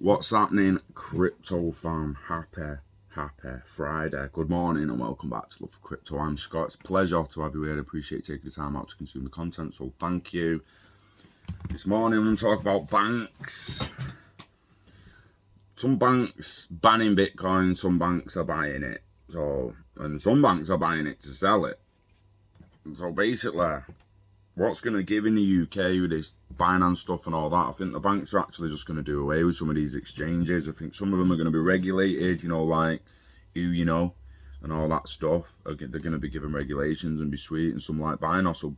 What's happening, crypto fam? Happy Friday. Good morning and welcome back to Love for Crypto. I'm Scott. It's a pleasure to have you here. I appreciate taking the time out to consume the content, so thank you. This morning I'm going to talk about banks. Some banks banning Bitcoin, some banks are buying it. And some banks are buying it to sell it. So basically, what's going to give in the UK with this Binance stuff and all that? I think the banks are actually just going to do away with some of these exchanges. I think some of them are going to be regulated, like and all that stuff. They're going to be given regulations and be sweet. And some like Binance will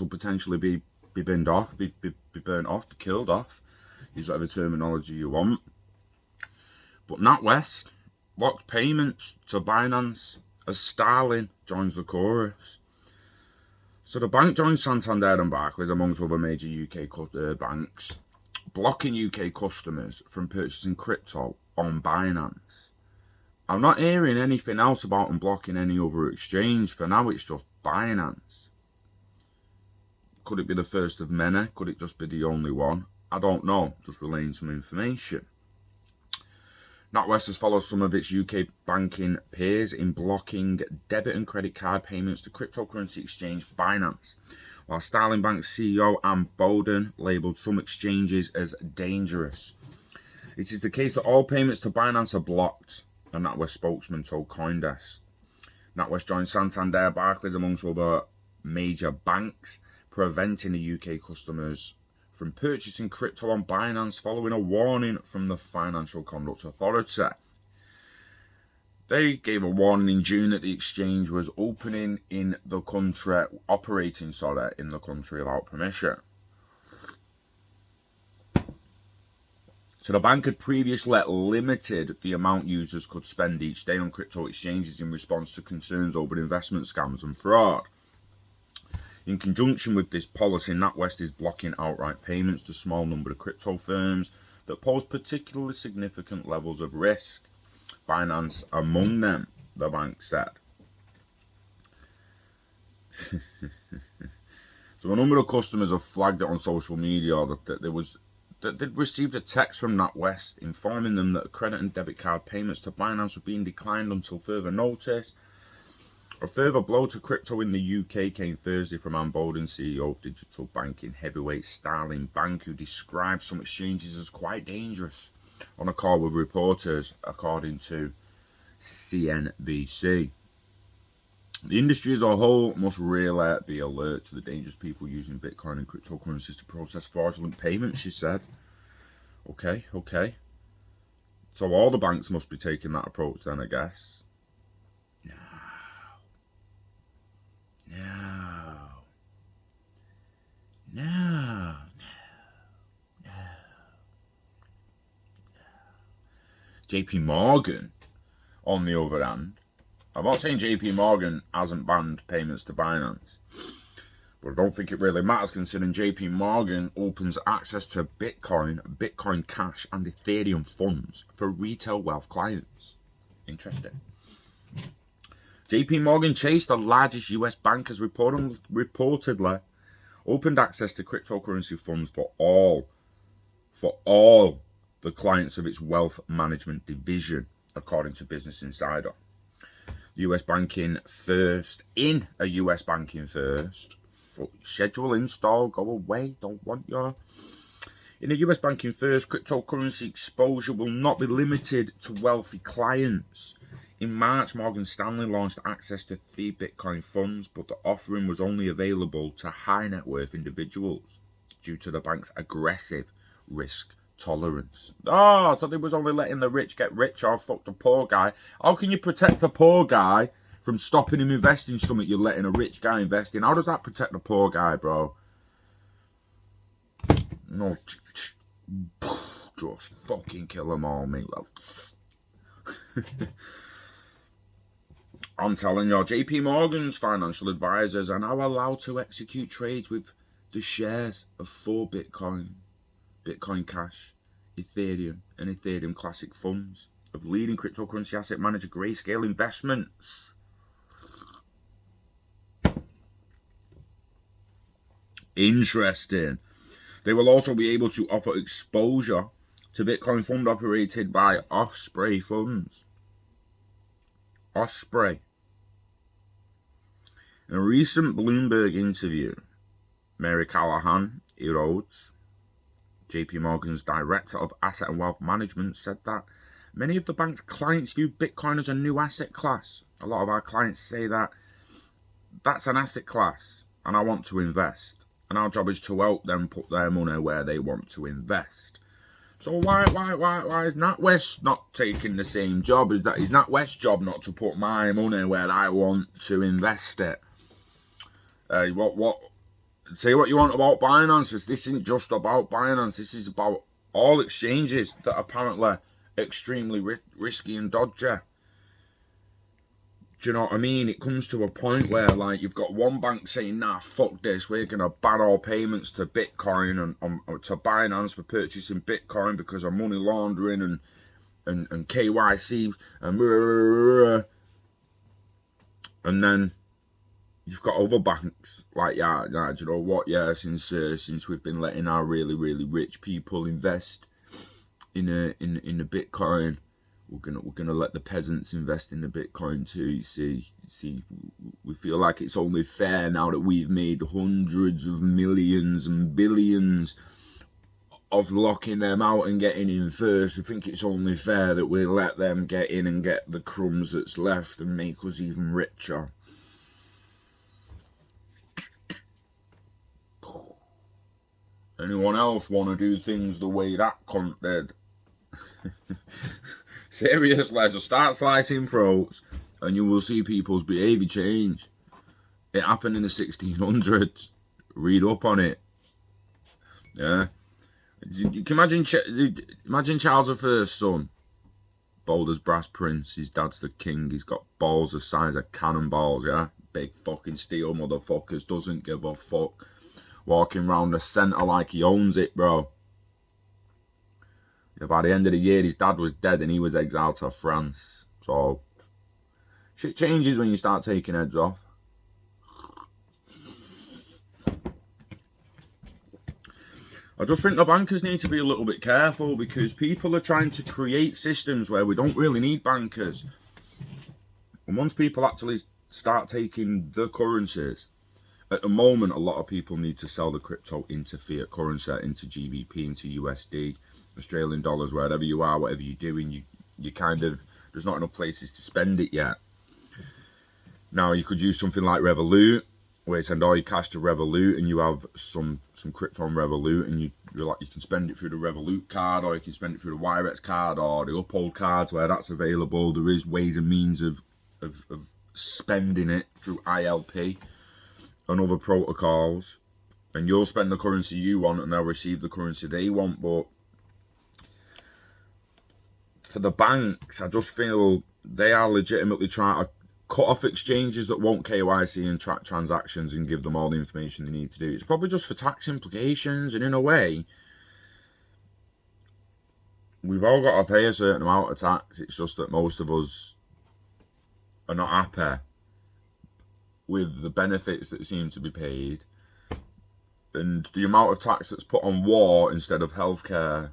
potentially be burned off, be burnt off, be killed off. Use whatever terminology you want. But NatWest blocked payments to Binance as Stanley joins the chorus. So the bank joined Santander and Barclays, amongst other major UK banks, blocking UK customers from purchasing crypto on Binance. I'm not hearing anything else about them blocking any other exchange. For now, it's just Binance. Could it be the first of many? Could it just be the only one? I don't know. Just relaying some information. NatWest has followed some of its UK banking peers in blocking debit and credit card payments to cryptocurrency exchange Binance, while Starling Bank's CEO Anne Bowden labelled some exchanges as dangerous. It is the case that all payments to Binance are blocked, a NatWest spokesman told CoinDesk. NatWest joined Santander, Barclays, amongst other major banks, preventing the UK customers from purchasing crypto on Binance following a warning from the Financial Conduct Authority. They gave a warning in June that the exchange was operating in the country without permission. So the bank had previously limited the amount users could spend each day on crypto exchanges in response to concerns over investment scams and fraud. In conjunction with this policy, NatWest is blocking outright payments to a small number of crypto firms that pose particularly significant levels of risk. Binance among them, the bank said. So a number of customers have flagged it on social media that they'd received a text from NatWest informing them that credit and debit card payments to Binance were being declined until further notice. A further blow to crypto in the UK came Thursday from Anne Bowden, CEO of digital banking heavyweight Starling Bank, who described some exchanges as quite dangerous on a call with reporters, according to CNBC. The industry as a whole must really be alert to the dangerous people using Bitcoin and cryptocurrencies to process fraudulent payments, she said. Okay. So all the banks must be taking that approach then, I guess. No. JPMorgan, on the other hand, I'm not saying JPMorgan hasn't banned payments to Binance, but I don't think it really matters considering JPMorgan opens access to Bitcoin Cash and Ethereum funds for retail wealth clients. Interesting. JPMorgan Chase, the largest US bank, has reportedly opened access to cryptocurrency funds for all the clients of its wealth management division, according to Business Insider. US banking first. In a US banking first. Schedule install, go away, don't want your. In a US banking first, cryptocurrency exposure will not be limited to wealthy clients. In March, Morgan Stanley launched access to 3 Bitcoin funds, but the offering was only available to high net worth individuals due to the bank's aggressive risk tolerance. So they was only letting the rich get rich or fuck the poor guy. How can you protect a poor guy from stopping him investing in something you're letting a rich guy invest in? How does that protect the poor guy, bro? No, just fucking kill them all, mate. I'm telling you, JPMorgan's financial advisors are now allowed to execute trades with the shares of 4 Bitcoin Cash, Ethereum, and Ethereum Classic funds of leading cryptocurrency asset manager Grayscale Investments. Interesting. They will also be able to offer exposure to Bitcoin fund operated by Osprey funds. Osprey. In a recent Bloomberg interview, Mary Callahan, Rhodes, JPMorgan's Director of Asset and Wealth Management, said that many of the bank's clients view Bitcoin as a new asset class. A lot of our clients say that that's an asset class and I want to invest. And our job is to help them put their money where they want to invest. So why is NatWest not taking the same job? Is NatWest's job not to put my money where I want to invest it? Say what you want about Binance. This isn't just about Binance. This is about all exchanges that are apparently extremely risky and dodgy. Do you know what I mean? It comes to a point where, like, you've got one bank saying, nah, fuck this, we're going to ban all payments to Bitcoin and to Binance for purchasing Bitcoin because of money laundering and KYC and then you've got other banks like, yeah, do you know what? Yeah, since we've been letting our really, really rich people invest in a Bitcoin, we're gonna let the peasants invest in the Bitcoin too. You see, we feel like it's only fair now that we've made hundreds of millions and billions of locking them out and getting in first. We think it's only fair that we let them get in and get the crumbs that's left and make us even richer. Anyone else want to do things the way that cunt did? Seriously, just start slicing throats and you will see people's behaviour change. It happened in the 1600s. Read up on it. Yeah. You can imagine Charles I's son. Bold as brass prince. His dad's the king. He's got balls the size of cannonballs, yeah? Big fucking steel motherfuckers. Doesn't give a fuck. Walking around the centre like he owns it, bro. By the end of the year, his dad was dead and he was exiled to France. So, shit changes when you start taking heads off. I just think the bankers need to be a little bit careful because people are trying to create systems where we don't really need bankers. And once people actually start taking the currencies, at the moment, a lot of people need to sell the crypto into fiat currency, into GBP, into USD, Australian dollars, wherever you are, whatever you're doing, you kind of, there's not enough places to spend it yet. Now, you could use something like Revolut, where you send all your cash to Revolut and you have some crypto on Revolut and you can spend it through the Revolut card, or you can spend it through the Wirex card or the Ellipal cards where that's available. There is ways and means of spending it through ILP and other protocols, and you'll spend the currency you want and they'll receive the currency they want. But for the banks, I just feel they are legitimately trying to cut off exchanges that won't KYC and track transactions and give them all the information they need to do. It's probably just for tax implications, and in a way, we've all got to pay a certain amount of tax. It's just that most of us are not happy with the benefits that seem to be paid and the amount of tax that's put on war instead of healthcare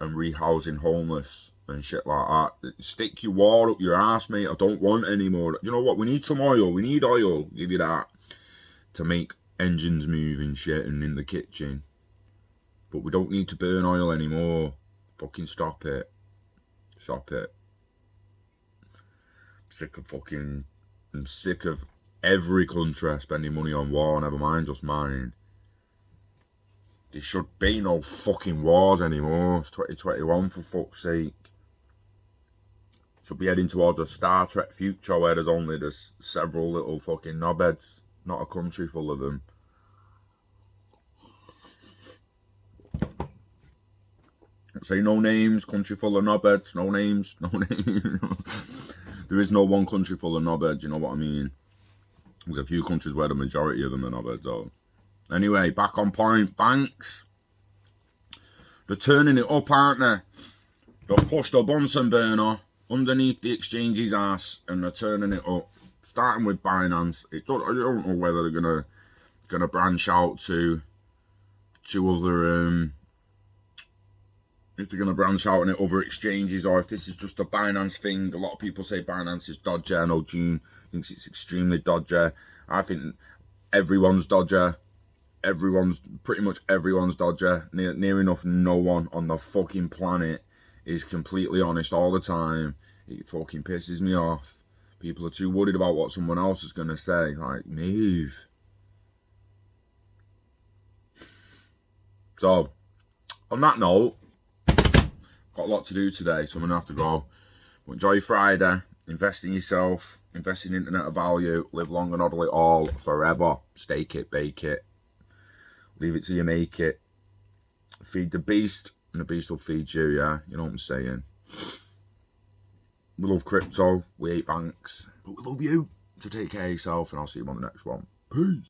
and rehousing homeless and shit like that. Stick your war up your ass, mate. I don't want any more. You know what? We need some oil. We need oil. Give you that to make engines move and shit and in the kitchen. But we don't need to burn oil anymore. Fucking stop it. Stop it. I'm sick of every country spending money on war, never mind just mine. There should be no fucking wars anymore. It's 2021, for fuck's sake. Should be heading towards a Star Trek future where there's several little fucking knobheads, not a country full of them. Say no names, country full of knobheads, no names, no names. There is no one country full of knobheads, you know what I mean? There's a few countries where the majority of them are knobheads, though. Anyway, back on point. Banks. They're turning it up, aren't they? They've pushed a Bunsen burner underneath the exchange's ass and they're turning it up. Starting with Binance. I don't know whether they're gonna branch out to to other, if they're going to branch out on it, other exchanges, or if this is just a Binance thing. A lot of people say Binance is dodgy. I know Gene thinks it's extremely dodgy. I think everyone's dodgy. Pretty much everyone's dodgy. Near enough no one on the fucking planet is completely honest all the time. It fucking pisses me off. People are too worried about what someone else is going to say. Like, move. So, on that note, got a lot to do today, so I'm going to have to go. But enjoy Friday. Invest in yourself. Invest in internet of value. Live long and hodl it all forever. Stake it, bake it. Leave it till you make it. Feed the beast, and the beast will feed you, yeah? You know what I'm saying? We love crypto. We hate banks. But we love you. So take care of yourself, and I'll see you on the next one. Peace.